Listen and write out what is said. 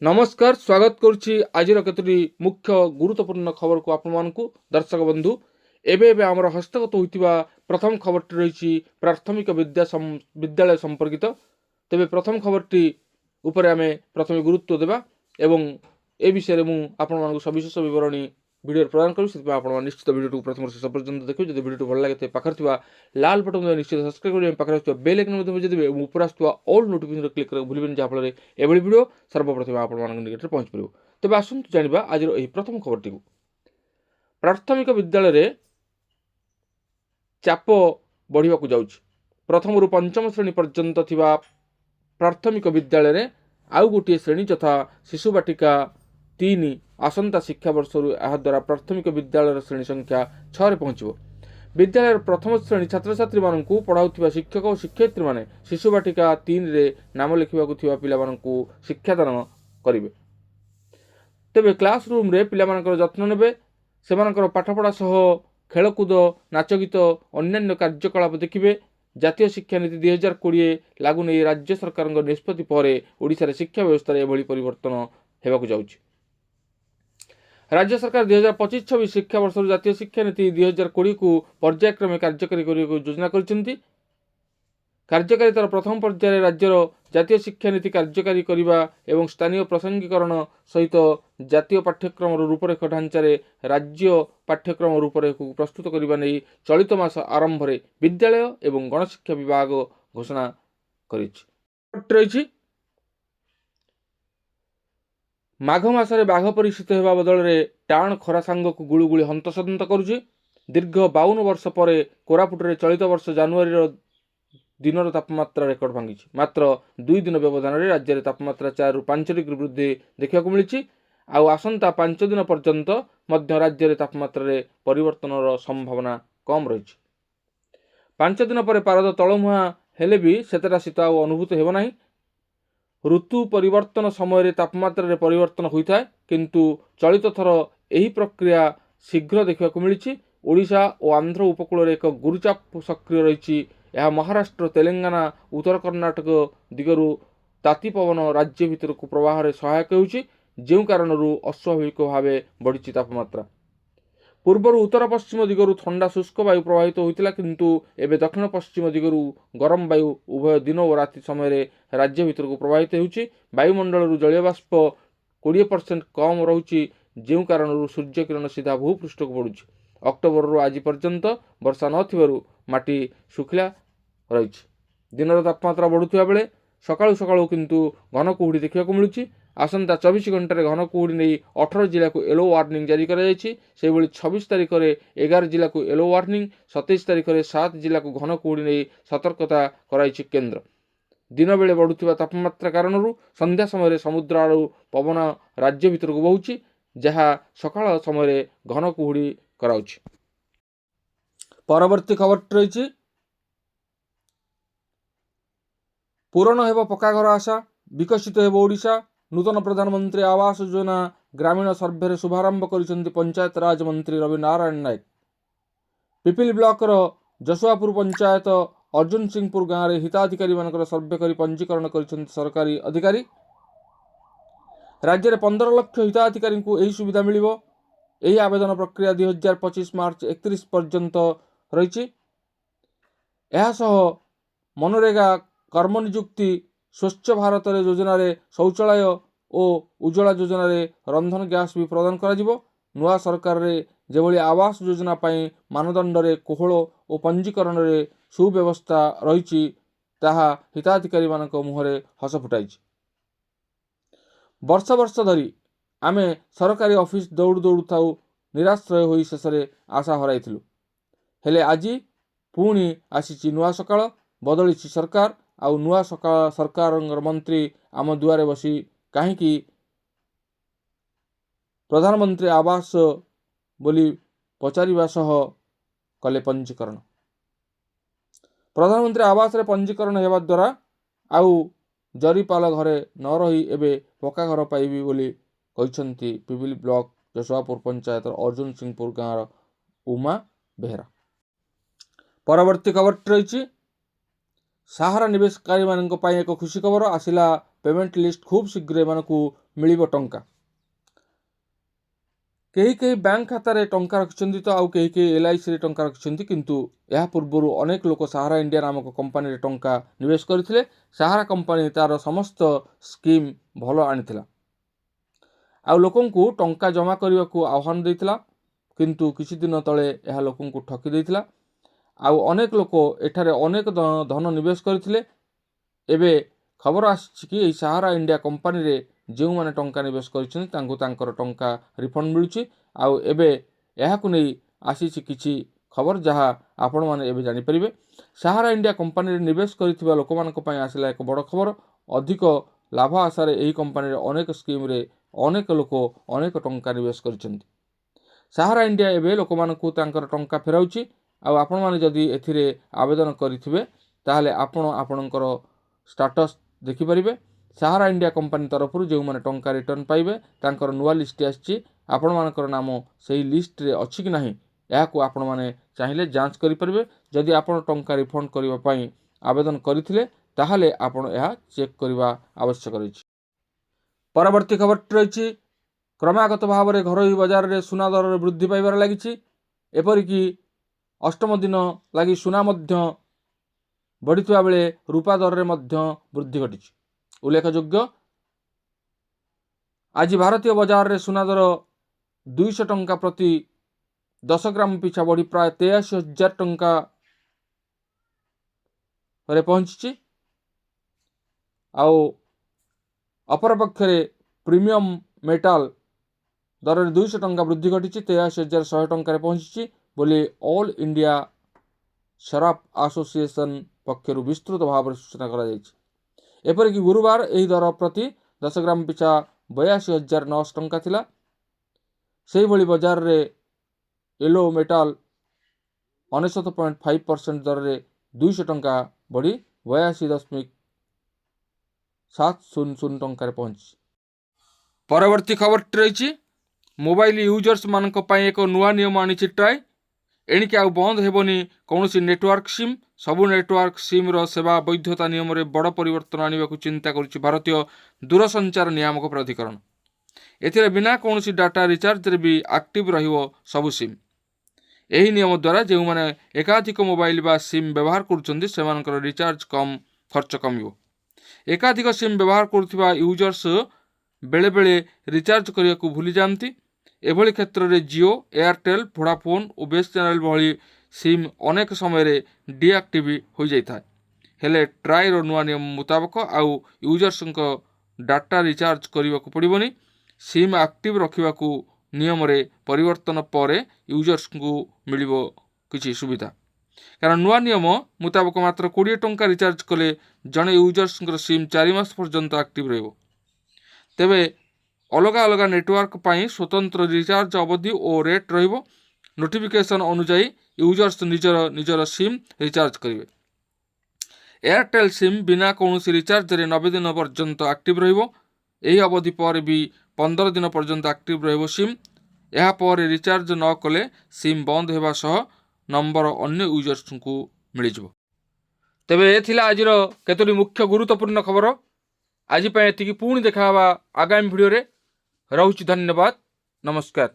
नमस्कार स्वागत करुच्ची आज केतोटी मुख्य गुरुत्वपूर्ण खबर को आपण दर्शक बंधु एवं आमर हस्तगत होता प्रथम खबरटी रही प्राथमिक विद्यालय संपर्कित तेरे प्रथम खबरटी उपरे आमे प्रथम गुरुत्व देवा एवं ए विषय में आपण सविशेष विवरणी वीडियो प्रदान करूँ निश्चित वीडियो प्रथम शेष पर्यटन देखिए जब वीडियो भल लगे पाखे लाल बटन निश्चित सब्सक्राइब करेंगे पाखे बेल आइकन बजाइए ऊपर आसुवा ऑल नोटिफिकेशन क्लिक कर भूलें जहाँफल एभली वीडियो सर्वप्रथम आपण निकट पहुँच पार तेज आसतु जाना आज प्रथम खबरटी प्राथमिक विद्यालय चाप बढ़ाक जाऊँ प्रथम रु पंचम श्रेणी पर्यंत थिबा प्राथमिक विद्यालय आउ गोटे श्रेणी यथा शिशु बाटिका 3 आसंता शिक्षा वर्ष द्वारा प्राथमिक विद्यालय श्रेणी संख्या 6 पहुंच विद्यालय प्रथम श्रेणी छात्र छात्री मानू पढ़ाऊा शिक्षक और शिक्षयित्री माने शिशु बाटिका 3 रे नाम लिखा पिला मानू शिक्षादान करेंगे तेबे क्लासरूम रे पिला मानकर जत्न नेबे सेमानकर पाठपढ़ा सह खेलकूद नाच गीत अन्य कार्यकलाप देखिए जातीय शिक्षा नीति 2020 लागू नहीं राज्य सरकार निष्पत्ति पर ओडिशा रे शिक्षा व्यवस्था एभली परिवर्तन होगाक जाउछि। राज्य सरकार 2025-26 शिक्षा वर्ष जातीय शिक्षा नीति 2020 को पर्यायक्रमे कार्यकारी करने योजना कर कार्यकारितार प्रथम पर्यायर राज्यर जातीय शिक्षा नीति कार्यकारी करने एवं स्थानीय प्रासंगिकरण सहित जातीय पाठ्यक्रम रूपरेख ढांचार राज्य पाठ्यक्रम रूपरेख प्रस्तुत करने नहीं चलित मास आरंभ में विद्यालय एवं गणशिक्षा विभाग घोषणा कर माघ मासरे बाघ परिस्थित होगा बदल में टाण खरा सांग को गुळुगुळी हंतसंत करुच्ची दीर्घ 52 वर्ष पर कोरापुट रे चलित वर्ष जानुआरी दिन तापमात्रा रेकर्ड भांगी मात्र 2 दिन व्यवधान में राज्य में तापमात्रा 4 ରୁ 5 डिग्री वृद्धि देखा मिली आसंता 5 दिन पर्यंत मध्य राज्य में तापमात्रा रे परिवर्तन संभावना कम रही 5 दिन पर पारद तलमुहा हेले भी सेतेटा शीत अनुभूत होना ऋतु परिवर्तन समय तापमात्रा रे परिवर्तन होता है किंतु चलित थर यही प्रक्रिया शीघ्र देखा मिली ओडिशा और आंध्र उपकूल एक गुरुचाप सक्रिय रही महाराष्ट्र तेलंगाना उत्तर कर्णाटक दिगरु ताती पवन राज्य भितर को प्रवाह सहायक हो कारण अस्वाभाविक भाव बढ़ी तापमात्रा पूर्वर उत्तर पश्चिम दिगरु ठंडा शुष्क वायु प्रवाहित होता किंतु एवं दक्षिण पश्चिम दिगरु गरम वायु उभय दिन और राति समय राज्य भितर को प्रवाहित होउछि वायुमंडल जलीय बाष्प 20% कम रहुछि जो कारण सूर्य किरण सीधा भूपृष्ठ को पड़ुछि अक्टोबर रु आज पर्यंत वर्षा नथिबारु माटी सुखिला रही दिन तापमात्रा बढ़ुवा बेले सकाळु सकाळु किंतु घन कुहुड़ी देखा मिलूँ आसंता 24 घंटे घन कुहुड़ी नहीं 18 जिला को येलो वार्निंग जारी कर 26 तारीख में 11 जिला को येलो वार्निंग 27 तारीख में 7 जिला को घन कुहुड़ी नहीं सतर्कता कराई केन्द्र दिन बेले बढ़ुवा तापमात्रा कारण संध्या समय समुद्र आड़ू पवन राज्य भितर को बहुची जहाँ सकाळ समय घन कुहुड़ी कराउछि। परवर्ती खबर रही पूरण हेब पक्का घर आशा विकसित हेब ओडिशा नूतन प्रधानमंत्री आवास योजना ग्रामीण सर्भे शुभारंभ कर पंचायत राज मंत्री रवि नारायण नायक पिपिली ब्लॉक जसुआपुर पंचायत अर्जुन सिंहपुर गाँव में हिताधिकारी मान सर्भे कर पंजीकरण कर सरकारी अधिकारी राज्य में 15 लाख हिताधिकारी को यही सुविधा मिल आवेदन प्रक्रिया 2025 मार्च 31 पर्यंत रही मनरेगा कर्मनिजुक्ति स्वच्छ भारत योजना शौचालय और उज्ज्वला योजना रंधन गैस भी प्रदान करा नुआ सरकार रे जेभली आवास योजना पाई मानदंड रे कोहल और पंजीकरण रे सुव्यवस्था रही ताहा हिताधिकारी मानक मुहरे हस फुटाई वर्ष वर्ष धरी आमे सरकारी ऑफिस दौड़ दौड़ थाउ निराश्रय होई शेषे आशा हराइथिलु हेले आज पुणी आसी नुआ सकाळ बदली सरकार आउ नुआ सरकार मंत्री आम दुआरे बसी कहीं प्रधानमंत्री आवास बोली पचारिबा सह कले पंजीकरण प्रधानमंत्री आवास रे पंजीकरण हेबा द्वारा आउ जरीपाल घरे न रही एबे पक्का घर पाइबी बोली कहिसंती पिपिली ब्लॉक जसुआपुर पंचायत अर्जुन सिंहपुर गाँव उमा बेहरा। परवर्ती खबर रही ସାହାରା ନିବେଶକାରୀମାନଙ୍କ ପାଇଁ ଏକ ଖୁସି ଖବର ଆସିଲା। ପେମେଣ୍ଟ ଲିଷ୍ଟ ଖୁବ୍ ଶୀଘ୍ର ଏମାନଙ୍କୁ ମିଳିବ ଟଙ୍କା। କେହି କେହି ବ୍ୟାଙ୍କ ଖାତାରେ ଟଙ୍କା ରଖିଛନ୍ତି ତ ଆଉ କେହି କେହି LICରେ ଟଙ୍କା ରଖିଛନ୍ତି, କିନ୍ତୁ ଏହା ପୂର୍ବରୁ ଅନେକ ଲୋକ ସାହାରା ଇଣ୍ଡିଆ ନାମକ କମ୍ପାନୀରେ ଟଙ୍କା ନିବେଶ କରିଥିଲେ। ସାହାରା କମ୍ପାନୀ ତାର ସମସ୍ତ ସ୍କିମ୍ ଭଲ ଆଣିଥିଲା ଆଉ ଲୋକଙ୍କୁ ଟଙ୍କା ଜମା କରିବାକୁ ଆହ୍ୱାନ ଦେଇଥିଲା, କିନ୍ତୁ କିଛି ଦିନ ତଳେ ଏହା ଲୋକଙ୍କୁ ଠକି ଦେଇଥିଲା ଆଉ ଅନେକ ଲୋକ ଏଠାରେ ଅନେକ ଧନ ନିବେଶ କରିଥିଲେ। ଏବେ ଖବର ଆସିଛି କି ଏହି ସାହାରା ଇଣ୍ଡିଆ କମ୍ପାନୀରେ ଯେଉଁମାନେ ଟଙ୍କା ନିବେଶ କରିଛନ୍ତି ତାଙ୍କୁ ତାଙ୍କର ଟଙ୍କା ରିଫଣ୍ଡ ମିଳୁଛି। ଆଉ ଏବେ ଏହାକୁ ନେଇ ଆସିଛି କିଛି ଖବର ଯାହା ଆପଣମାନେ ଏବେ ଜାଣିପାରିବେ। ସାହାରା ଇଣ୍ଡିଆ କମ୍ପାନୀରେ ନିବେଶ କରିଥିବା ଲୋକମାନଙ୍କ ପାଇଁ ଆସିଲା ଏକ ବଡ଼ ଖବର। ଅଧିକ ଲାଭ ଆଶାରେ ଏହି କମ୍ପାନୀରେ ଅନେକ ସ୍କିମ୍ରେ ଅନେକ ଲୋକ ଅନେକ ଟଙ୍କା ନିବେଶ କରିଛନ୍ତି। ସାହାରା ଇଣ୍ଡିଆ ଏବେ ଲୋକମାନଙ୍କୁ ତାଙ୍କର ଟଙ୍କା ଫେରାଉଛି ଆଉ ଆପଣମାନେ ଯଦି ଏଥିରେ ଆବେଦନ କରିଥିବେ ତାହେଲେ ଆପଣ ଆପଣଙ୍କର ଷ୍ଟାଟସ୍ ଦେଖିପାରିବେ। ସାହାରା ଇଣ୍ଡିଆ କମ୍ପାନୀ ତରଫରୁ ଯେଉଁମାନେ ଟଙ୍କା ରିଟର୍ଣ୍ଣ ପାଇବେ ତାଙ୍କର ନୂଆ ଲିଷ୍ଟ ଆସିଛି। ଆପଣମାନଙ୍କର ନାମ ସେହି ଲିଷ୍ଟରେ ଅଛି କି ନାହିଁ ଏହାକୁ ଆପଣମାନେ ଚାହିଁଲେ ଯାଞ୍ଚ କରିପାରିବେ। ଯଦି ଆପଣ ଟଙ୍କା ରିଫଣ୍ଡ କରିବା ପାଇଁ ଆବେଦନ କରିଥିଲେ ତାହେଲେ ଆପଣ ଏହା ଚେକ୍ କରିବା ଆବଶ୍ୟକ ରହିଛି। ପରବର୍ତ୍ତୀ ଖବରଟି ରହିଛି, କ୍ରମାଗତ ଭାବରେ ଘରୋଇ ବଜାରରେ ସୁନା ଦରରେ ବୃଦ୍ଧି ପାଇବାରେ ଲାଗିଛି। ଏପରିକି ଅଷ୍ଟମ ଦିନ ଲାଗି ସୁନା ମଧ୍ୟ ବଢ଼ିଥିବା ବେଳେ ରୂପା ଦରରେ ମଧ୍ୟ ବୃଦ୍ଧି ଘଟିଛି। ଉଲ୍ଲେଖଯୋଗ୍ୟ, ଆଜି ଭାରତୀୟ ବଜାରରେ ସୁନା ଦର 200 ଟଙ୍କା ପ୍ରତି 10 ଗ୍ରାମ ପିଛା ବଢ଼ି ପ୍ରାୟ 83,000 ଟଙ୍କାରେ ପହଞ୍ଚିଛି। ଆଉ ଅପରପକ୍ଷରେ ପ୍ରିମିୟମ ମେଟାଲ ଦରରେ 200 ଟଙ୍କା ବୃଦ୍ଧି ଘଟିଛି, 83,100 ଟଙ୍କାରେ ପହଞ୍ଚିଛି ବୋଲି ଅଲ୍ ଇଣ୍ଡିଆ ଶରାଫ ଆସୋସିଏସନ ପକ୍ଷରୁ ବିସ୍ତୃତ ଭାବରେ ସୂଚନା କରାଯାଇଛି। ଏପରିକି ଗୁରୁବାର ଏହି ଦର ପ୍ରତି 10 ଗ୍ରାମ ପିଛା 82,900 ଟଙ୍କା ଥିଲା। ସେହିଭଳି ବଜାରରେ ୟେଲୋ ମେଟାଲ 99.5% ଦରରେ 200 ଟଙ୍କା ବଢ଼ି 82.700 ଟଙ୍କାରେ ପହଞ୍ଚିଛି। ପରବର୍ତ୍ତୀ ଖବରଟି ରହିଛି, ମୋବାଇଲ ୟୁଜର୍ସ ମାନଙ୍କ ପାଇଁ ଏକ ନୂଆ ନିୟମ ଆଣିଛି ଟ୍ରାଏ। ଏଣିକି ଆଉ ବନ୍ଦ ହେବନି କୌଣସି ନେଟୱାର୍କ ସିମ୍। ସବୁ ନେଟୱାର୍କ ସିମ୍ର ସେବା ବୈଧତା ନିୟମରେ ବଡ଼ ପରିବର୍ତ୍ତନ ଆଣିବାକୁ ଚିନ୍ତା କରୁଛି ଭାରତୀୟ ଦୂରସଞ୍ଚାର ନିୟାମକ ପ୍ରାଧିକରଣ। ଏଥିରେ ବିନା କୌଣସି ଡାଟା ରିଚାର୍ଜରେ ବି ଆକ୍ଟିଭ ରହିବ ସବୁ ସିମ୍। ଏହି ନିୟମ ଦ୍ୱାରା ଯେଉଁମାନେ ଏକାଧିକ ମୋବାଇଲ ବା ସିମ୍ ବ୍ୟବହାର କରୁଛନ୍ତି ସେମାନଙ୍କର ରିଚାର୍ଜ ଖର୍ଚ୍ଚ କମିବ। ଏକାଧିକ ସିମ୍ ବ୍ୟବହାର କରୁଥିବା ୟୁଜର୍ସ ବେଳେବେଳେ ରିଚାର୍ଜ କରିବାକୁ ଭୁଲି ଯାଆନ୍ତି। ଏଭଳି କ୍ଷେତ୍ରରେ ଜିଓ, ଏୟାରଟେଲ, ଭୋଡାଫୋନ୍ ଓ BSNL ଭଳି ସିମ୍ ଅନେକ ସମୟରେ ଡିଆକ୍ଟିଭ ହୋଇଯାଇଥାଏ। ହେଲେ ଟ୍ରାଏର ନୂଆ ନିୟମ ମୁତାବକ ଆଉ ୟୁଜର୍ସଙ୍କ ଡାଟା ରିଚାର୍ଜ କରିବାକୁ ପଡ଼ିବନି। ସିମ୍ ଆକ୍ଟିଭ ରଖିବାକୁ ନିୟମରେ ପରିବର୍ତ୍ତନ ପରେ ୟୁଜର୍ସଙ୍କୁ ମିଳିବ କିଛି ସୁବିଧା। କାରଣ ନୂଆ ନିୟମ ମୁତାବକ ମାତ୍ର 20 ଟଙ୍କା ରିଚାର୍ଜ କଲେ ଜଣେ ୟୁଜର୍ସଙ୍କର ସିମ୍ 4 ମାସ ପର୍ଯ୍ୟନ୍ତ ଆକ୍ଟିଭ ରହିବ। ତେବେ ଅଲଗା ଅଲଗା ନେଟୱାର୍କ ପାଇଁ ସ୍ୱତନ୍ତ୍ର ରିଚାର୍ଜ ଅବଧି ଓ ରେଟ୍ ରହିବ। ନୋଟିଫିକେସନ ଅନୁଯାୟୀ ୟୁଜର୍ସ ନିଜର ସିମ୍ ରିଚାର୍ଜ କରିବେ। ଏୟାରଟେଲ ସିମ୍ ବିନା କୌଣସି ରିଚାର୍ଜରେ 90 ଦିନ ପର୍ଯ୍ୟନ୍ତ ଆକ୍ଟିଭ ରହିବ। ଏହି ଅବଧି ପରେ ବି 15 ଦିନ ପର୍ଯ୍ୟନ୍ତ ଆକ୍ଟିଭ ରହିବ ସିମ୍। ଏହାପରେ ରିଚାର୍ଜ ନ କଲେ ସିମ୍ ବନ୍ଦ ହେବା ସହ ନମ୍ବର ଅନ୍ୟ ୟୁଜର୍ସଙ୍କୁ ମିଳିଯିବ। ତେବେ ଏ ଥିଲା ଆଜିର କେତୋଟି ମୁଖ୍ୟ ଗୁରୁତ୍ୱପୂର୍ଣ୍ଣ ଖବର। ଆଜି ପାଇଁ ଏତିକି, ପୁଣି ଦେଖା ହେବା ଆଗାମୀ ଭିଡ଼ିଓରେ। ରହୁଛି, ଧନ୍ୟବାଦ, ନମସ୍କାର।